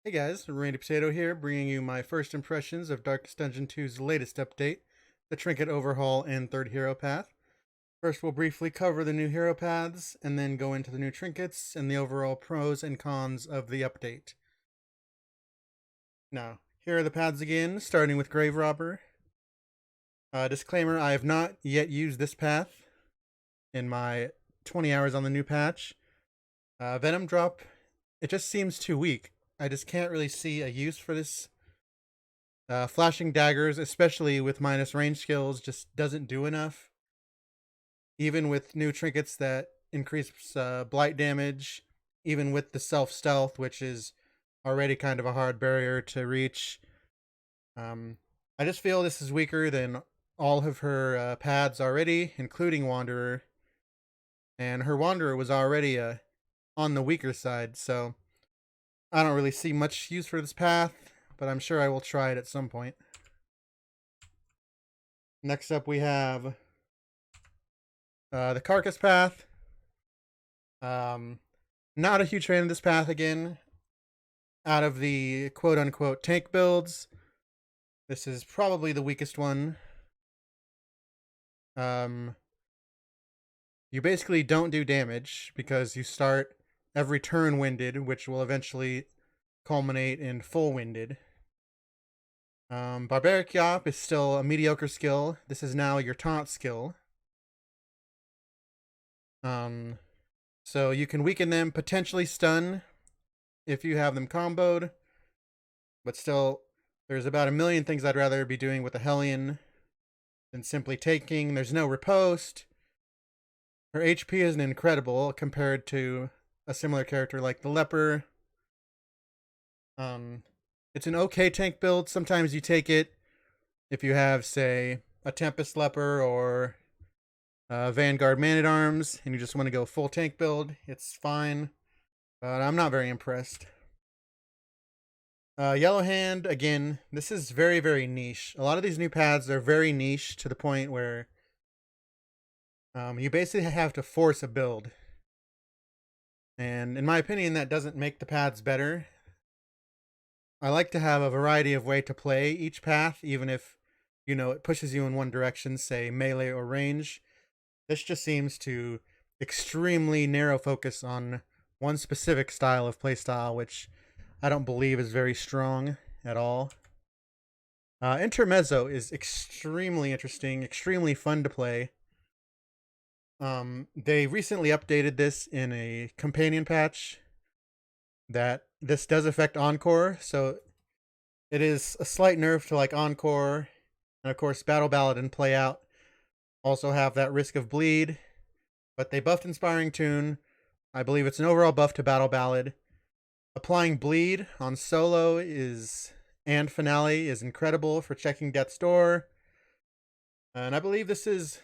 Hey guys, Randy Potato here, bringing you my first impressions of Darkest Dungeon 2's latest update, the Trinket Overhaul and third hero path. First, we'll briefly cover the new hero paths, and then go into the new trinkets and the overall pros and cons of the update. Now, here are the paths again, starting with Grave Robber. Disclaimer, I have not yet used this path in my 20 hours on the new patch. Venom Drop, it just seems too weak. I just can't really see a use for this. Flashing daggers, especially with minus range skills, just doesn't do enough. Even with new trinkets that increase blight damage, even with the self-stealth, which is already kind of a hard barrier to reach. I just feel this is weaker than all of her paths already, including Wanderer. And her Wanderer was already on the weaker side, so I don't really see much use for this path, but I'm sure I will try it at some point. Next up we have the Carcass path. Not a huge fan of this path again. Out of the quote-unquote tank builds, this is probably the weakest one. You basically don't do damage because you start every turn winded, which will eventually culminate in full winded. Barbaric Yop is still a mediocre skill. This is now your taunt skill. So you can weaken them, potentially stun if you have them comboed. But still, there's about a million things I'd rather be doing with a Hellion than simply taking. There's no riposte. Her HP isn't incredible compared to a similar character like the Leper. It's an okay tank build. Sometimes you take it if you have, say, a Tempest Leper or Vanguard Man-at-Arms and you just want to go full tank build. It's fine, but I'm not very impressed. Yellow Hand, again, this is very, very niche. A lot of these new paths are very niche to the point where you basically have to force a build. And in my opinion, that doesn't make the paths better. I like to have a variety of way to play each path, even if, it pushes you in one direction, say melee or range. This just seems to extremely narrow focus on one specific style of playstyle, which I don't believe is very strong at all. Intermezzo is extremely interesting, extremely fun to play. They recently updated this in a companion patch that this does affect Encore, so it is a slight nerf to like Encore, and of course Battle Ballad and Play Out also have that risk of bleed, but they buffed Inspiring Tune. I believe it's an overall buff to Battle Ballad. Applying bleed on solo and finale is incredible for checking Death's Door, and I believe this is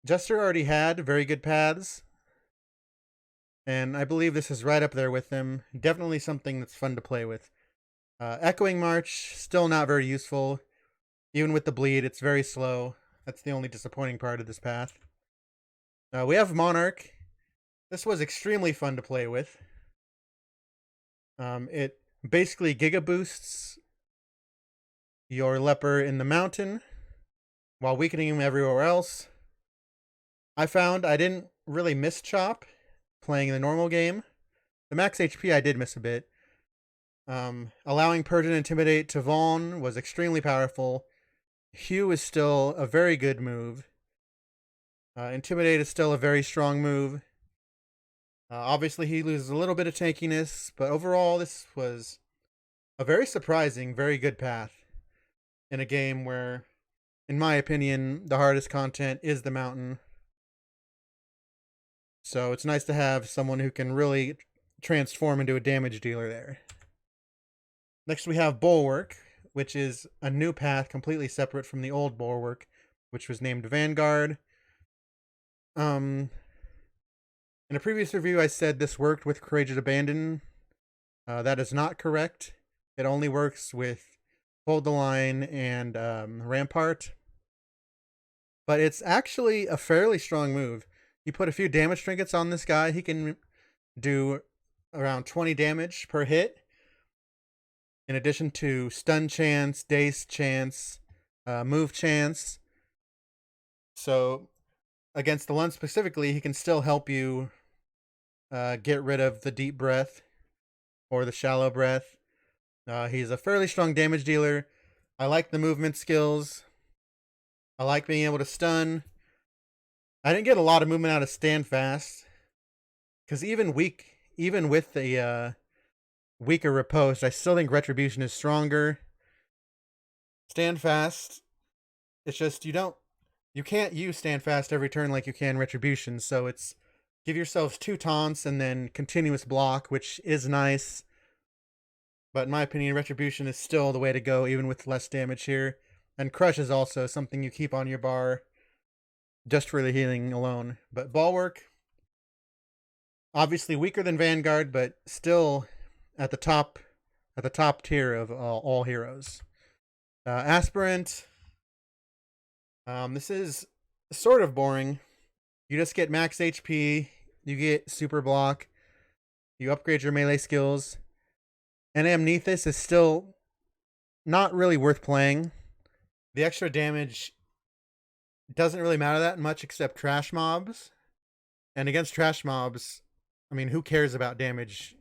Jester already had very good paths, and I believe this is right up there with them. Definitely something that's fun to play with. Echoing March, still not very useful. Even with the bleed, it's very slow. That's the only disappointing part of this path. We have Monarch. This was extremely fun to play with. It basically giga boosts your Leper in the mountain while weakening him everywhere else. I found I didn't really miss Chop playing the normal game. The max HP I did miss a bit. Allowing Purge and Intimidate to Vaughn was extremely powerful. Hue is still a very good move. Intimidate is still a very strong move. Obviously, he loses a little bit of tankiness, but overall, this was a very surprising, very good path in a game where, in my opinion, the hardest content is the mountain. So it's nice to have someone who can really transform into a damage dealer there. Next we have Bulwark, which is a new path completely separate from the old Bulwark, which was named Vanguard. In a previous review I said this worked with Courageous Abandon. That is not correct. It only works with Hold the Line and Rampart. But it's actually a fairly strong move. You put a few damage trinkets on this guy, he can do around 20 damage per hit, in addition to stun chance, daze chance, move chance. So against the Lund specifically, he can still help you get rid of the deep breath or the shallow breath. He's a fairly strong damage dealer. I like the movement skills. I like being able to stun. I didn't get a lot of movement out of stand fast, because even with the weaker riposte, I still think retribution is stronger. Stand fast, it's just you can't use stand fast every turn like you can retribution, so it's give yourselves 2 taunts and then continuous block, which is nice. But in my opinion, retribution is still the way to go, even with less damage here. And crush is also something you keep on your bar just for the healing alone. But Bulwark, obviously weaker than Vanguard, but still at the top tier of all heroes. Aspirant, this is sort of boring. You just get max HP, you get super block, you upgrade your melee skills, and Amnethus is still not really worth playing. The extra damage doesn't really matter that much except trash mobs. And against trash mobs, I mean, who cares about damage?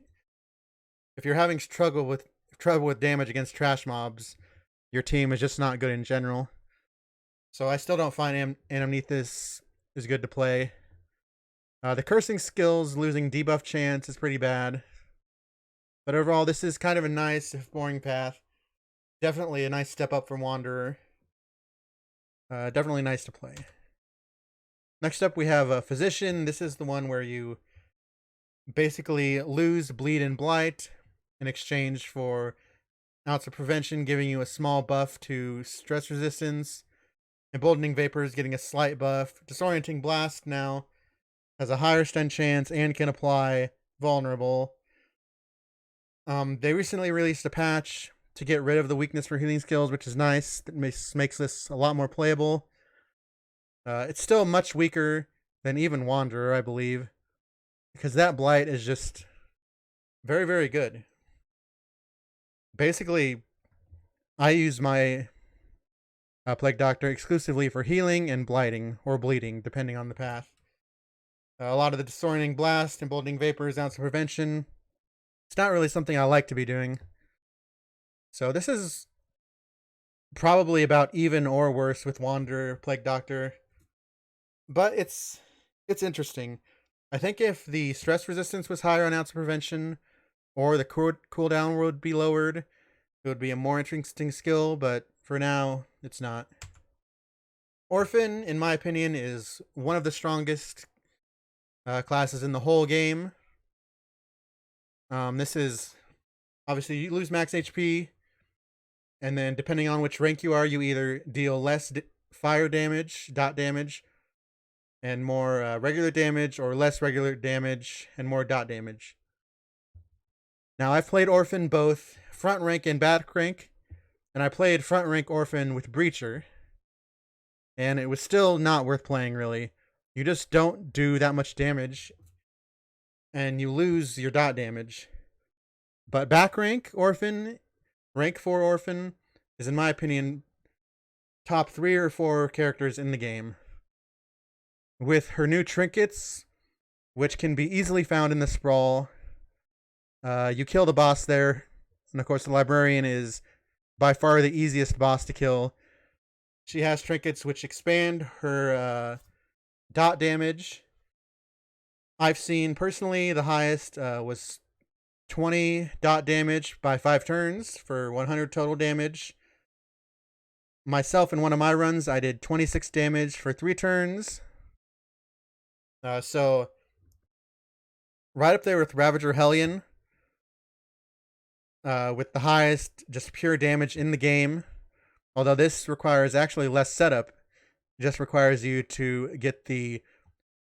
If you're having trouble with damage against trash mobs, your team is just not good in general. So I still don't find Amnethus is good to play. The cursing skills, losing debuff chance is pretty bad. But overall, this is kind of a nice, if boring path. Definitely a nice step up from Wanderer. Definitely nice to play. Next up, we have a Physician. This is the one where you basically lose Bleed and Blight in exchange for Ounce of Prevention, giving you a small buff to stress resistance. Emboldening Vapors getting a slight buff. Disorienting Blast now has a higher stun chance and can apply Vulnerable. They recently released a patch to get rid of the weakness for healing skills, which is nice. That makes this a lot more playable. It's still much weaker than even Wanderer, I believe, because that Blight is just very, very good. Basically, I use my Plague Doctor exclusively for healing and blighting, or bleeding, depending on the path. A lot of the Disorienting Blast, Emboldening Vapors, Ounce of Prevention, it's not really something I like to be doing. So this is probably about even or worse with Wanderer, Plague Doctor. But it's interesting. I think if the stress resistance was higher on Ounce of Prevention, or the cooldown would be lowered, it would be a more interesting skill, but for now, it's not. Orphan, in my opinion, is one of the strongest classes in the whole game. This is, obviously, you lose max HP, and then depending on which rank you are, you either deal less fire damage, dot damage, and more regular damage, or less regular damage and more dot damage. Now, I've played Orphan both front rank and back rank, and I played front rank Orphan with Breacher, and it was still not worth playing, really. You just don't do that much damage, and you lose your dot damage. But back rank Orphan, rank 4 Orphan, is in my opinion top 3 or 4 characters in the game. With her new Trinkets, which can be easily found in the Sprawl, you kill the boss there, and of course the Librarian is by far the easiest boss to kill. She has Trinkets which expand her dot damage. I've seen personally the highest was 20 dot damage by 5 turns for 100 total damage. Myself, in one of my runs, I did 26 damage for 3 turns. So, right up there with Ravager Hellion, with the highest just pure damage in the game. Although this requires actually less setup. It just requires you to get the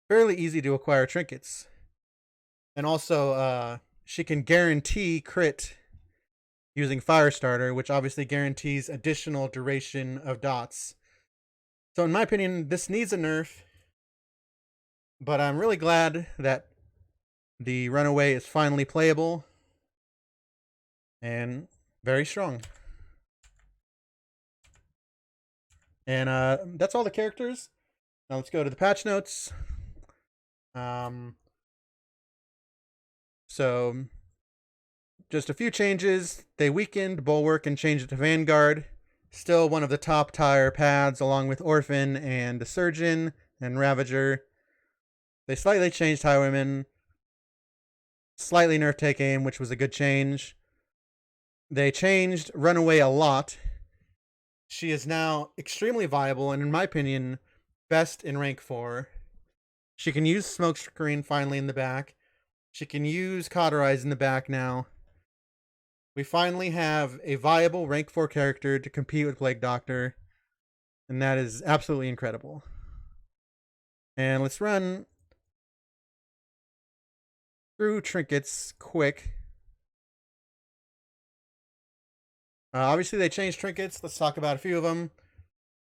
fairly easy to acquire trinkets. And also, she can guarantee crit using Firestarter, which obviously guarantees additional duration of dots. So in my opinion, this needs a nerf. But I'm really glad that The Runaway is finally playable and very strong. And that's all the characters. Now let's go to the patch notes. So just a few changes. They weakened Bulwark and changed it to Vanguard. Still one of the top tier pads, along with Orphan and Surgeon and Ravager. They slightly changed Highwayman. Slightly nerfed Take Aim, which was a good change. They changed Runaway a lot. She is now extremely viable and, in my opinion, best in rank 4. She can use Smokescreen finally in the back. She can use Cauterize in the back now. We finally have a viable rank 4 character to compete with Plague Doctor, and that is absolutely incredible. And let's run through Trinkets quick. Obviously, they changed Trinkets. Let's talk about a few of them.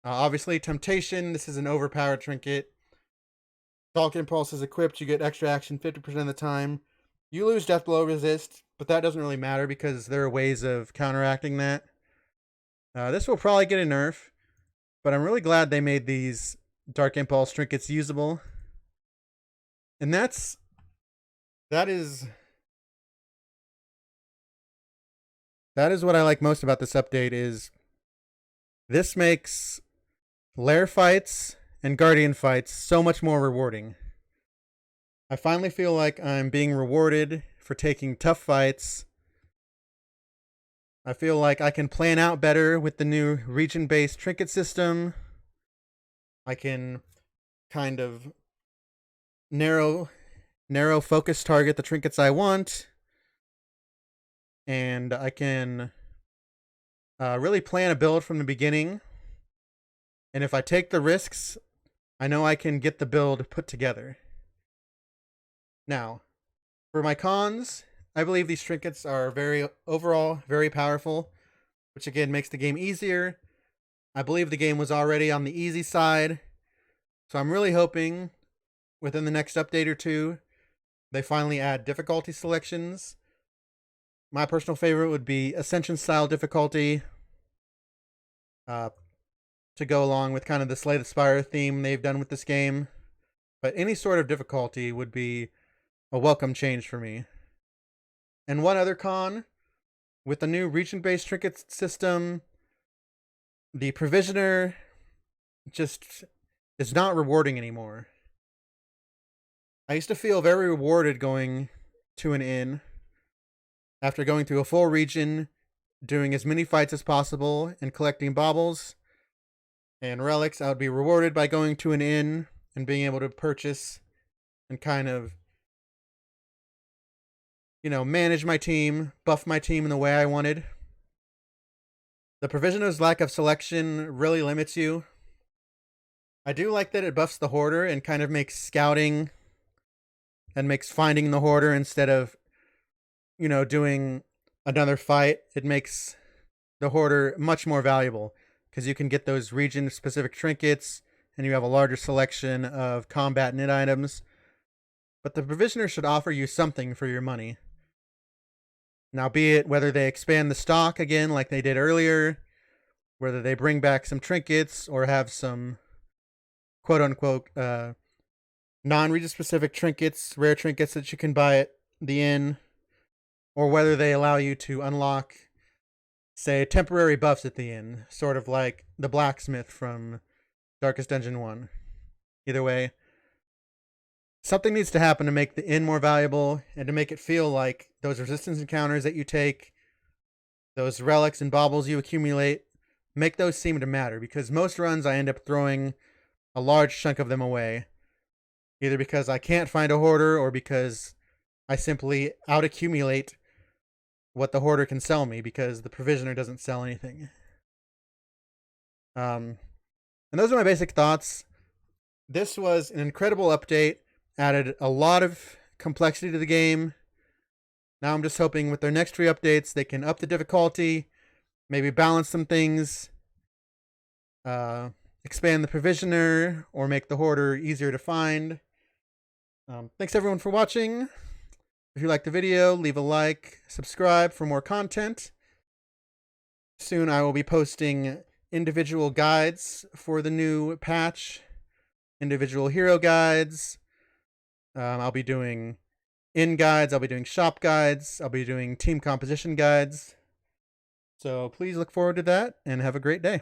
Obviously, Temptation. This is an overpowered Trinket. Dark Impulse is equipped. You get extra action 50% of the time. You lose Death Blow resist, but that doesn't really matter because there are ways of counteracting that. This will probably get a nerf, but I'm really glad they made these Dark Impulse Trinkets usable. And that is what I like most about this update. Is this makes lair fights and guardian fights so much more rewarding. I finally feel like I'm being rewarded for taking tough fights. I feel like I can plan out better with the new region-based trinket system. I can kind of narrow focus target the trinkets I want. And I can really plan a build from the beginning. And if I take the risks, I know I can get the build put together. Now, for my cons, I believe these trinkets are overall very powerful, which again makes the game easier. I believe the game was already on the easy side, so I'm really hoping within the next update or two, they finally add difficulty selections. My personal favorite would be Ascension style difficulty, to go along with kind of the Slay the Spire theme they've done with this game. But any sort of difficulty would be a welcome change for me. And one other con, with the new region-based trinket system, the Provisioner just is not rewarding anymore. I used to feel very rewarded going to an inn after going through a full region, doing as many fights as possible, and collecting baubles and relics. I would be rewarded by going to an inn and being able to purchase and kind of, manage my team, buff my team in the way I wanted. The Provisioner's lack of selection really limits you. I do like that it buffs the Hoarder and kind of makes scouting and makes finding the Hoarder instead of, doing another fight. It makes the Hoarder much more valuable because you can get those region-specific trinkets and you have a larger selection of combat knit items. But the Provisioner should offer you something for your money. Now, be it whether they expand the stock again like they did earlier, whether they bring back some trinkets or have some quote-unquote non-region specific trinkets, rare trinkets that you can buy at the inn, or whether they allow you to unlock, say, temporary buffs at the inn, sort of like the blacksmith from Darkest Dungeon 1. Either way, something needs to happen to make the inn more valuable and to make it feel like those resistance encounters that you take, those relics and baubles you accumulate, make those seem to matter, because most runs I end up throwing a large chunk of them away, either because I can't find a hoarder or because I simply out-accumulate what the hoarder can sell me because the Provisioner doesn't sell anything. And those are my basic thoughts. This was an incredible update, added a lot of complexity to the game. Now I'm just hoping with their next 3 updates, they can up the difficulty, maybe balance some things, expand the Provisioner, or make the Hoarder easier to find. Thanks everyone for watching. If you liked the video, leave a like, subscribe for more content. Soon I will be posting individual guides for the new patch, individual hero guides. I'll be doing guides, I'll be doing shop guides, I'll be doing team composition guides. So please look forward to that and have a great day.